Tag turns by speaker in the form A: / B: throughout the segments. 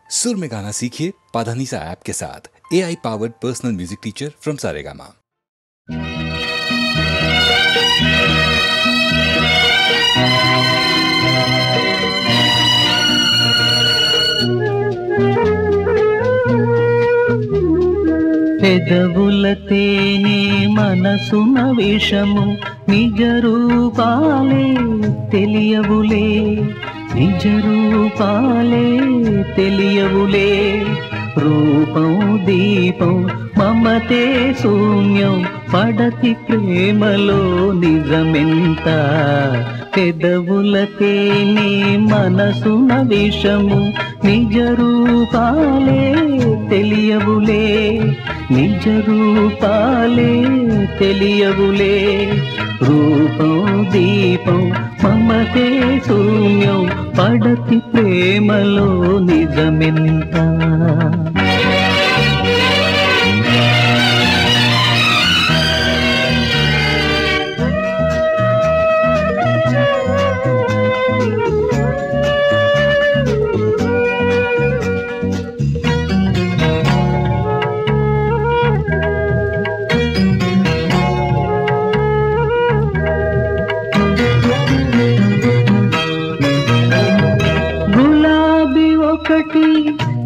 A: सुर में गाना सीखिए पाधानीसा ऐप के साथ। AI powered personal music teacher from Saregama.
B: పెదవులతేనే మనసున విషము నిజ రూపాలే తెలియవులే, నిజ రూపాలే తెలియవులే. రూపం దీపం మమతే శూన్యం పడతి ప్రేమలో నిజమెంత. పెదవులతేనే మనసున విషము నిజ రూపాలే తెలియవులే, నిజ రూపాలే తెలియవులే. రూపం దీపం మమతే శూన్యం పడతి ప్రేమలో నిజమెంత.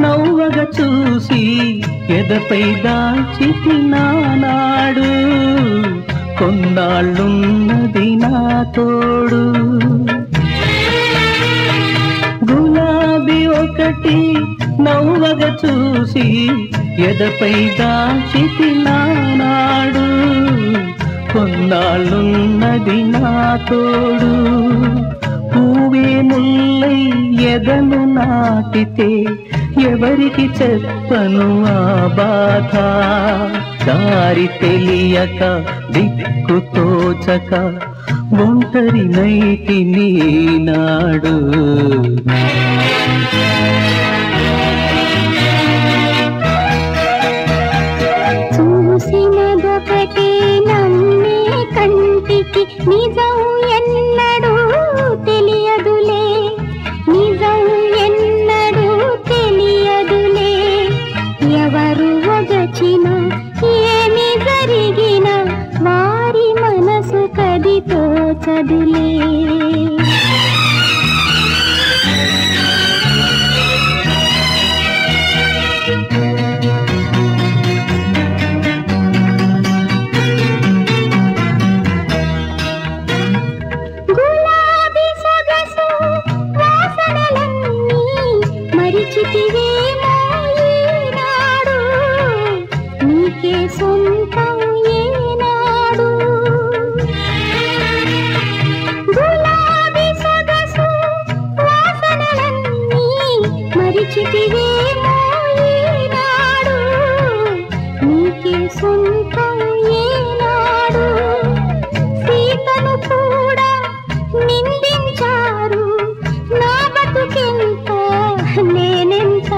B: నవ్వగా చూసి ఎదపై దాచితి నానాడు, కొన్నాళ్ళున్నది నా తోడు. గులాబీ ఒకటి నవ్వగా చూసి ఎదపై దాచితి నానాడు, కొన్నాళ్ళున్నది నా తోడు. పూవే ముల్లై ఎదను నాటితే ఎవరికి చెప్పను ఆ బాధ. దారి తెలియక దిక్కు తోచక ఒంటరి నైటి నీనాడు.
C: చూసినదొకటి నమ్మే కంటికి నిజం ఎన్నడూ తెలియదులే, నిజం ఎన్నడూ తెలియదులే. ఎవరు వగచినా ఏమి జరిగినా వారి మనసు కది తోచదులే. సీతను కూడా నిందించారు, నా బతుకెంత నేనెంత.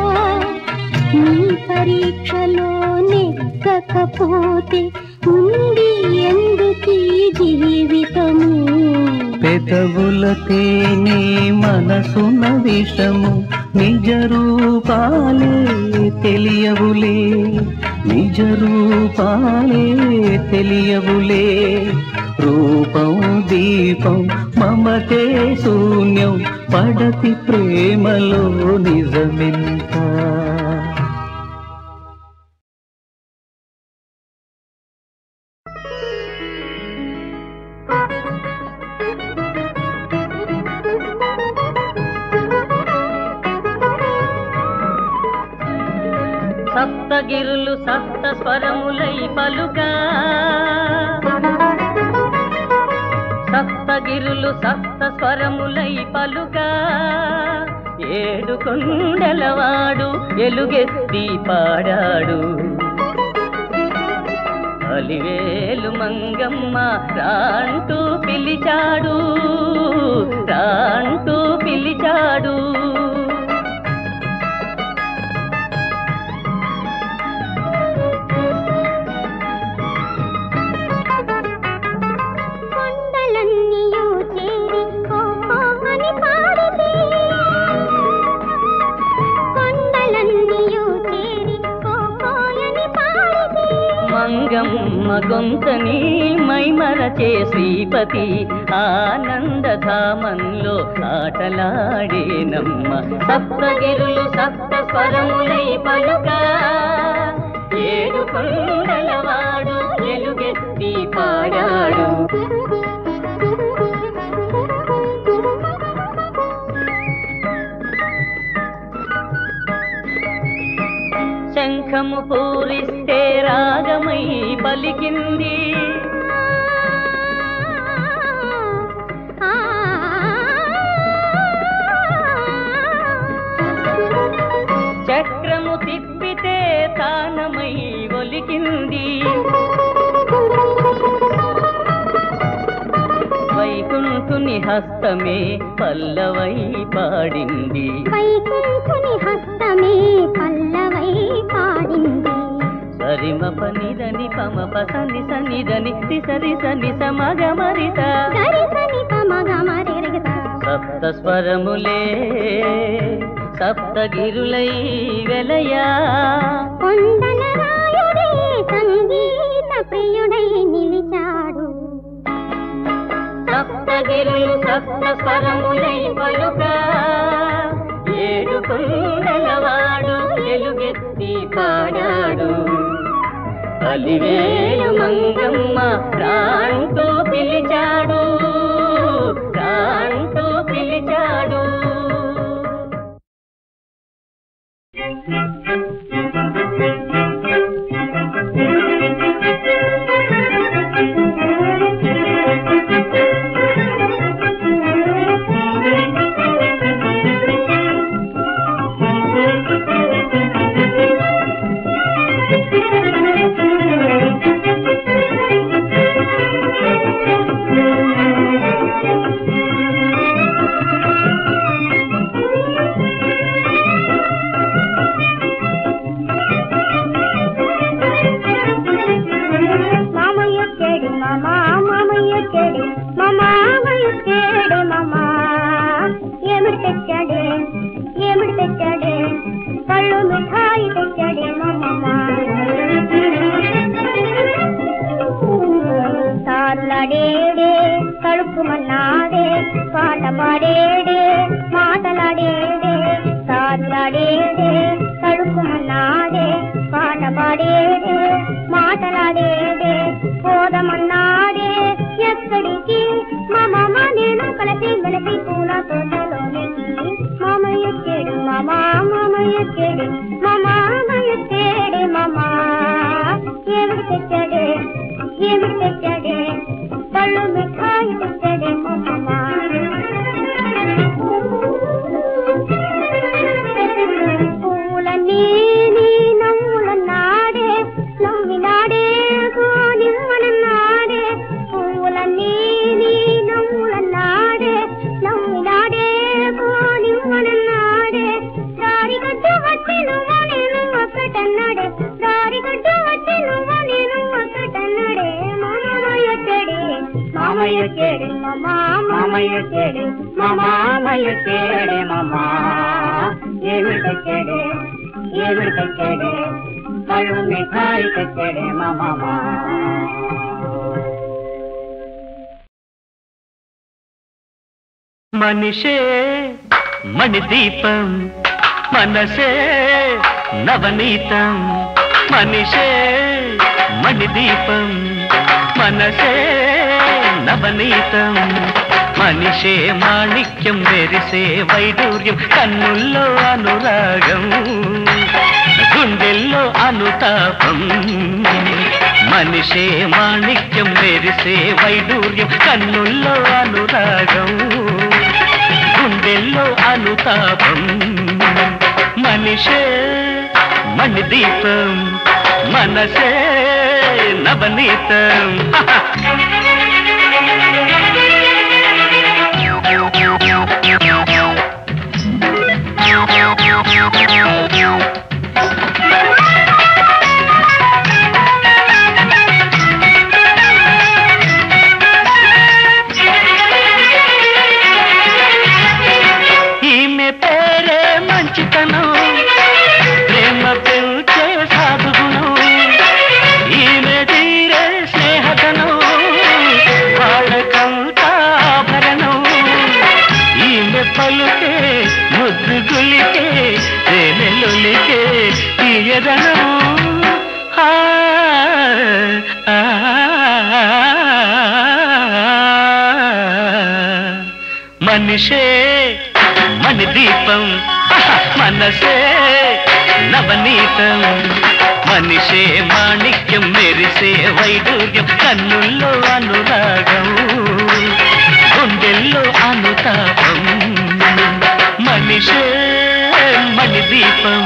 C: నీ పరీక్షలో నెగ్గకపోతే ఉంది ఎందుకీ జీవితము.
B: పెదవులతేనే మనసున విషము నిజ రూపాలే తెలియవులే, నిజ రూపాలే తెలియవులే. రూపం దీపం మమతే శూన్యం పడతి ప్రేమలో నిజమెంత.
D: సప్తగిరులు సప్త స్వరములై పలుగా, సప్తగిరులు సప్త స్వరములై పలుగా. ఏడు కొండలవాడు ఎలుగెత్తి పాడాడు, అలివేలు మంగమ్మ రాంటూ పిలిచాడు, రాంటూ పిలిచాడు.
C: కొండల
D: గొంతని మైమరచే శ్రీపతి ఆనందధామంలో ఆటలాడేనమ్మ. సప్తగిరులు సప్త స్వరములై పలుకా ఏడు కొండలవాడు ఎలుగెత్తి పాడాడు. శంఖము పూరిస్తే రాగమై పలికింది. చక్రము తిప్పితే తానమై ఒలికింది. వైకుంఠుని హస్తమే పల్లవై పాడింది.
C: వైకుంఠుని హస్తమే పల్లవై పాడింది.
D: సరిమ పనిదని పమ పసని సనిదని సరి సని సమగమరిత
C: సరిసని సమగమరిత
D: సప్త స్వరములే సప్తగిరులై వెలయా.
C: కొండల రాయుడే సంగీత ప్రియుడై నిలిచాడు.
D: సప్తగిరులు సప్త స్వరములై పలుకా ఏడు కొండలవాడు ఎలుగెత్తి పాడాడు. అలివేలు మంగమ్మ రాంటూ పిలిచాడు, రాంటూ పిలిచాడు.
C: కడుపుమన్నాడే పాట పాడేడే మాటలాడేడే సాట్లాడేడే కడుపుమన్నాడే పాట పాడేడే మాటలాడేడే పోదమన్నాడే ఎక్కడికి మా మామ నేను కలిసి మెలిసి పూల తోటలోనికి మామయ్య చెడు మామా మామయ్య చెడు మామా మామయ్య చెడు మామా ఏమిటి తెచ్చాడే ఏమిటి తెచ్చాడే కళ్ళు మిఠాయి తెచ్చాడే మామా పూలన్నీ నీ నవ్వులన్నాడే నవ్వినాడే గోనివ్వనన్నాడే పూలన్నీ నీ నవ్వులన్నాడే నవ్వినాడే గోనివ్వనన్నాడే దారిగడ్డు వచ్చి నువ్వు నేను ఒక్కటన్నాడే దారిగడ్డు వచ్చి నువ్వు నేను ఒక్కటన్నాడే మామయ్య చెడే మామయ్య చెడే మామా మామయ్య చెడే మామయ్య చెడే మామా ఏమిటి తెచ్చాడే ఏమిటి తెచ్చాడే కళ్ళు మిఠాయి తెచ్చాడే మామా
B: మనిషే మణిదీపం మనసే నవనీతం మనిషే మణిదీపం మనసే నవనీతం మనిషే మాణిక్యం మెరిసే వైడూర్యం కన్నుల్లో అనురాగం గుండెల్లో అనుతాపం మనిషే మాణిక్యం మెరిసే వైడూర్యం కన్నుల్లో అనురాగం గుండెల్లో అనుతాపం మనిషే మణిదీపం మనసే నవనీతం ఈమె పేరే మంచితనం ప్రేమ పెంచే సాధుగుణం ఈమె తీరే మనిషే మణిదీపం మనసే నవనీతం మనిషే మాణిక్యం మెరిసే వైడూర్యం కన్నుల్లో అనురాగం గుండెల్లో అనుతాపం మనిషే మణిదీపం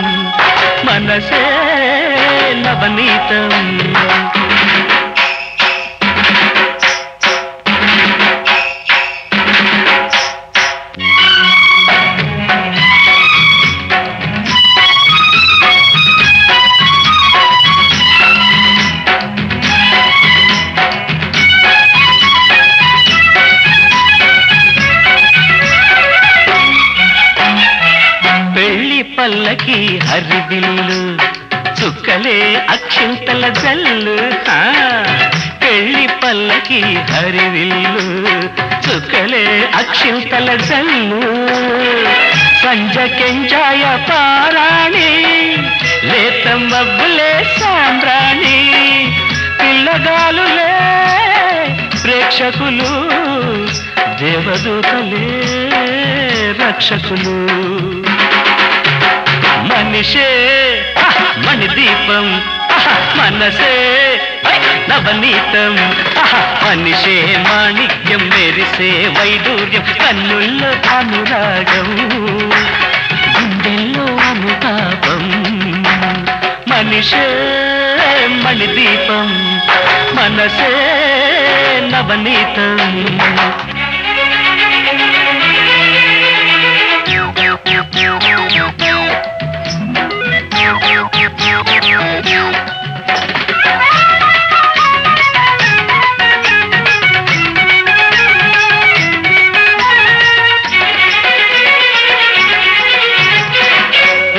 B: మనసే నవనీతం పల్లకి హరివిల్లు చుక్కలే అక్షింతల జల్లు పెళ్లి పల్లకి హరివిల్లు చుక్కలే అక్షింతల జల్లు సంజ కెంజాయ పారాణి లేతం మబ్బులే సాంబ్రాణి పిల్లగాలులే ప్రేక్షకులు దేవదూతలే రక్షకులు మనిషే మణిదీపం మనసే నవనీతం మనిషే మాణిక్యం మెరిసే వైడూర్యం కన్నుల్లో అనురాగం గుండెల్లో అనుతాపం మనిషే మణిదీపం మనసే నవనీతం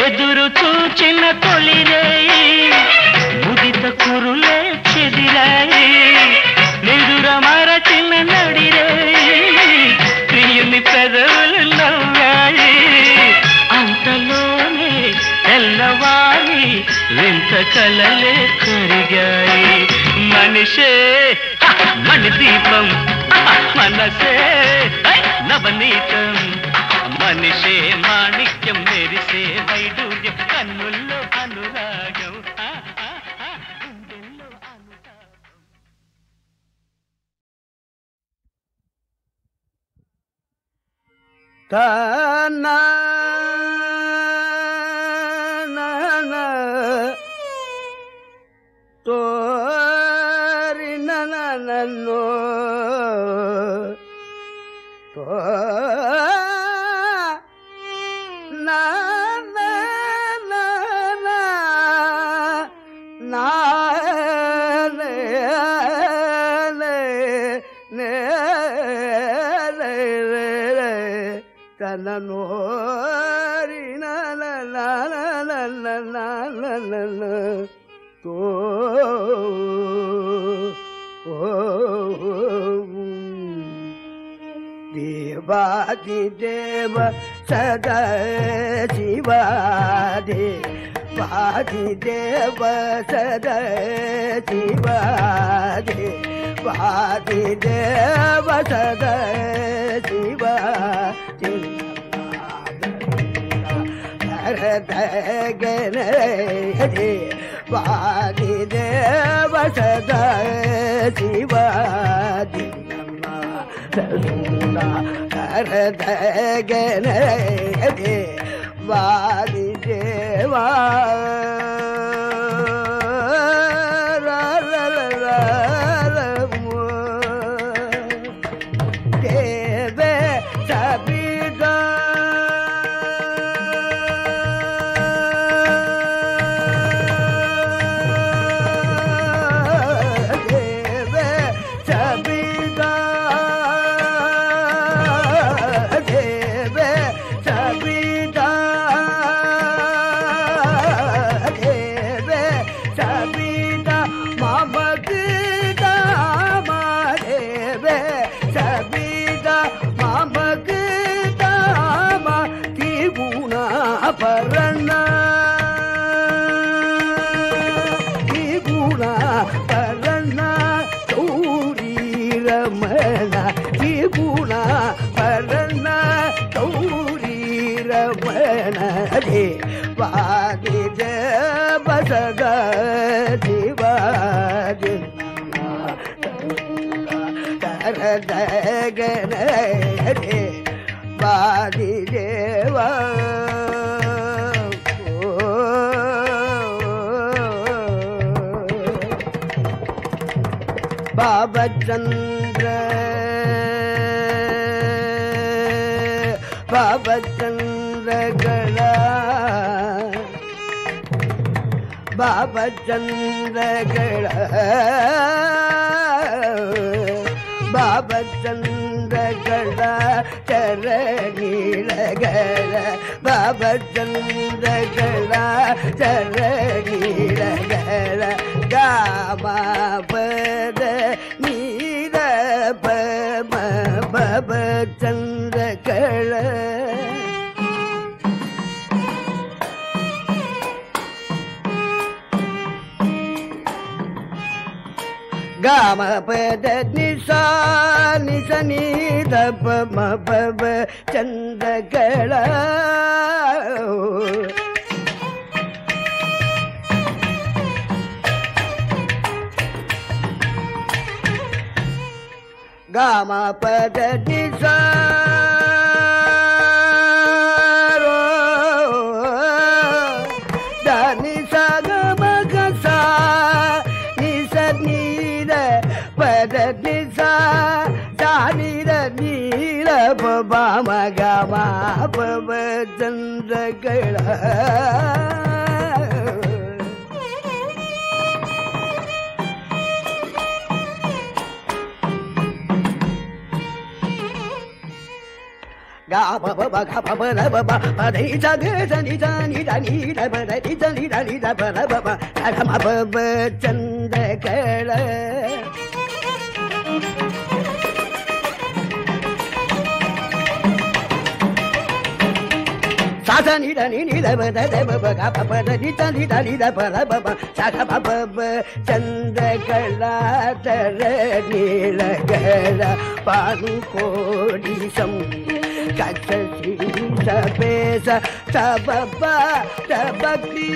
B: ఎదురు చూచిన తొలిరే ముదిత కురులే చెదిరాయి నిదుర మరచిన నడిరే ప్రియుని పెదవులు నవ్వాయి అంతలోనే తెల్లవారి వింత కలలే కరిగాయి మనిషే మణిదీపం మనసే నవనీతం మనిషే మాణిక్యం మెరిసే వైడూర్యం కన్నుల్లో అనురాగం గుండెల్లో అనురాగం
E: తానా తోరి నన్నో తనోరి తో దేవాది దేవ సదా శివాది వాది దేవ సదా శివాది వాది దేవ సదా శివాది హరదగనే వాది దేవ సదా శివాది హరదగనే వాది దేవా దేవే సబిగా వసద శివాజి కరదగనరే వాది దేవా బాబచంద్ర బాబచంద్రగళ బాబచంద్రగళ బాబచంద్రగళ చరణీలగళ బాబచంద్రగళ చరణీలగళ గామపద నీర పమ బాబచంద్రగళ గామ పద నిసా నిస నీద పమ పవ చంద్రకళ గామ పద నిసా దని సగమ గసా నిస నీద పద నిసా సానిద నీల పమ గమ పవ Chandrakala ga ba ba ba ga ba ba la ba ba ba dai sa ge sa ni da ba da ni da ba la ba ba ga ma ba ba chandrakala sa sa ni da ba da ba ba ga ba ba da ni da ba la ba ba sa ga ba ba chandrakala tara nila gala panu kodi sam Kacasi sabesa sababa sabaki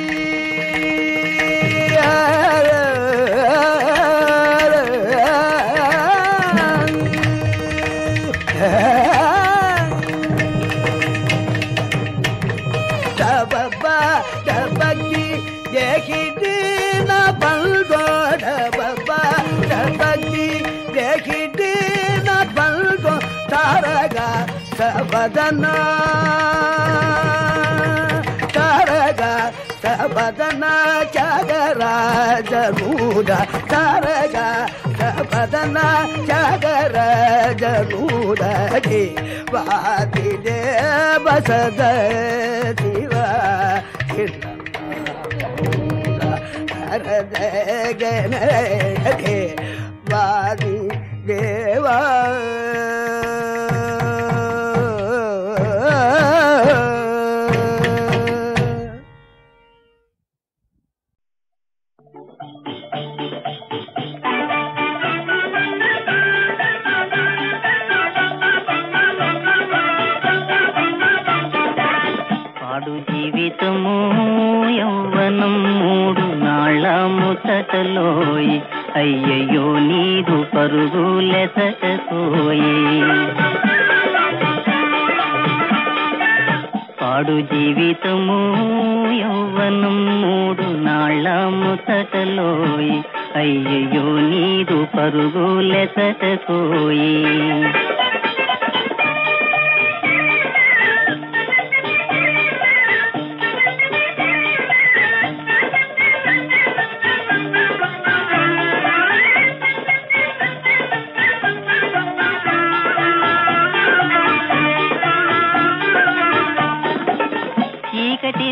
E: sababa sabaki dekidina balgo sababa sabaki dekidina balgo taraga sabadana taraga sabadana chagara januda taraga sabadana chagara januda ki vadi de basada diva taradagane ki vadi deva
D: జీవితము యౌవనం మూడు నాళ్ళ ముచ్చటలోయి అయ్యయ్యో నీదు పరుగులెసటకోయి పాడు జీవితము యౌవనం మూడు నాళ్ళ ముచ్చటలోయి అయ్యయ్యో నీదు పరుగులెసటకోయి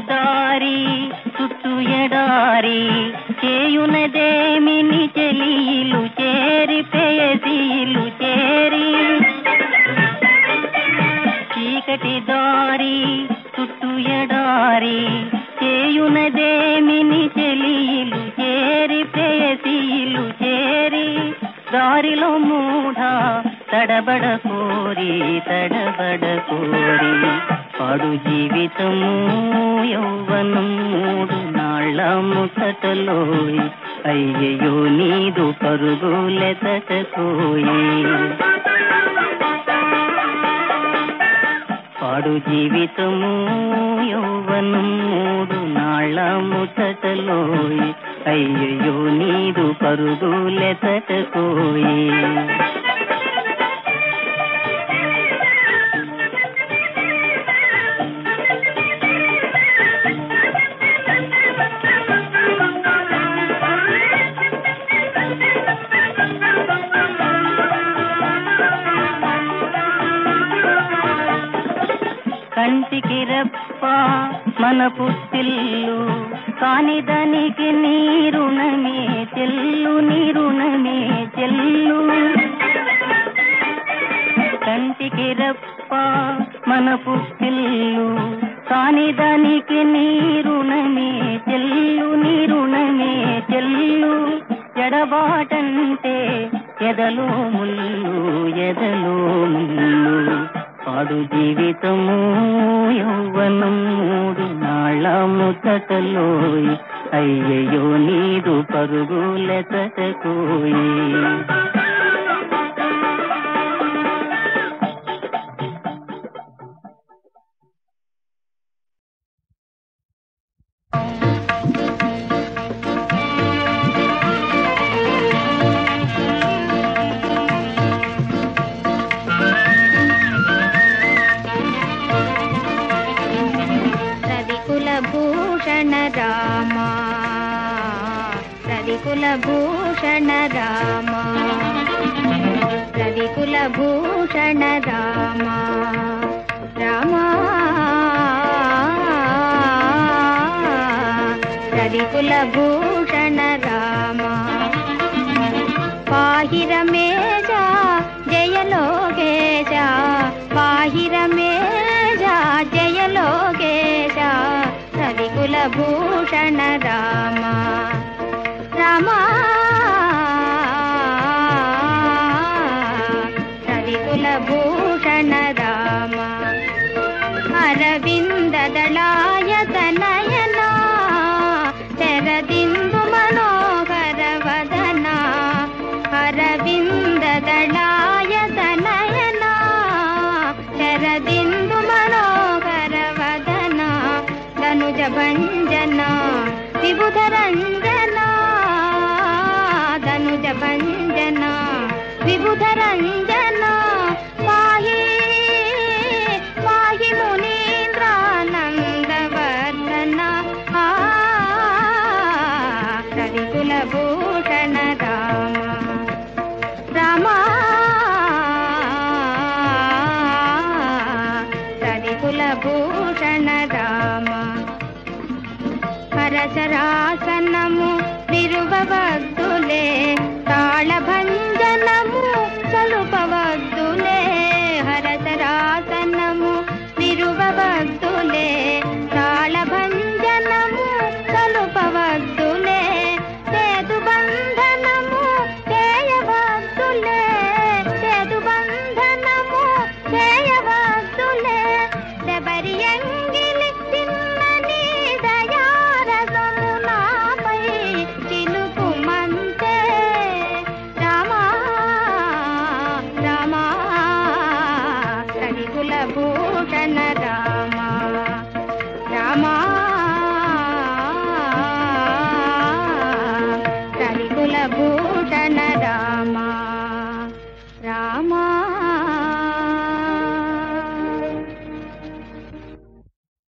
D: దారి చుట్టూ ఎడారి చేయునదేమిని చెలిలు చేరి పేసీలు చేరి చీకటి దారి చుట్టూ ఎడారి చేయునదేమిని చెలిలు చేరి పేసీలు చేరి దారిలో మూఢ తడబడ కోరి పాడు జీవితము యౌవనం మూడు నాళ్ళ ముచ్చటలోయి అయ్యయ్యో నీదు పరుగులెతటకోయి పాడు జీవితము యౌవనం 3 నాళ్ళ ముచ్చటలోయి అయ్యయ్యో నీదు పరుగులెతటకోయి కంటికి రెప్ప మన పుట్టిల్లు కాని దానికి నీ రుణమే చెల్లు నీ రుణమే చెల్లు కంటికి రెప్ప మన పుట్టిల్లు కాని దానికి నీ రుణమే చెల్లు నీ రుణమే చెల్లు ఎడబాటంటే ఎదలో ముళ్ళు ఎదలో ముళ్ళు పాడు జీవితము యౌవనం 3 నాళ్ళ ముచ్చటలోయి అయ్యయ్యో నీదు పరుగులెతటకోయి
C: రవికులభూషణ రామ రవికులభూషణ రామ రామ రవికులభూషణ రామ పాహి రమేశ జయ లోకేశ పాహి రమేశ జయ లోకేశ రవికులభూషణ రామ రామ రవికులభూషణ రామ అరవిందదళాయతనయన శరదిందు మనోహర వదన అరవిందదళాయతనయన శరదిందు మనోహర వదన ధనుజ భంజన విబుధ రంజన ధనుజ భంజన విబుధ రంజన పాహి పాహి మునీంద్రానందవర్ధన రవికులభూషణ రామ రామ రవికులభూషణ రామ హరచరాసనము విరువవద్దులే తాళభంజనము సలుప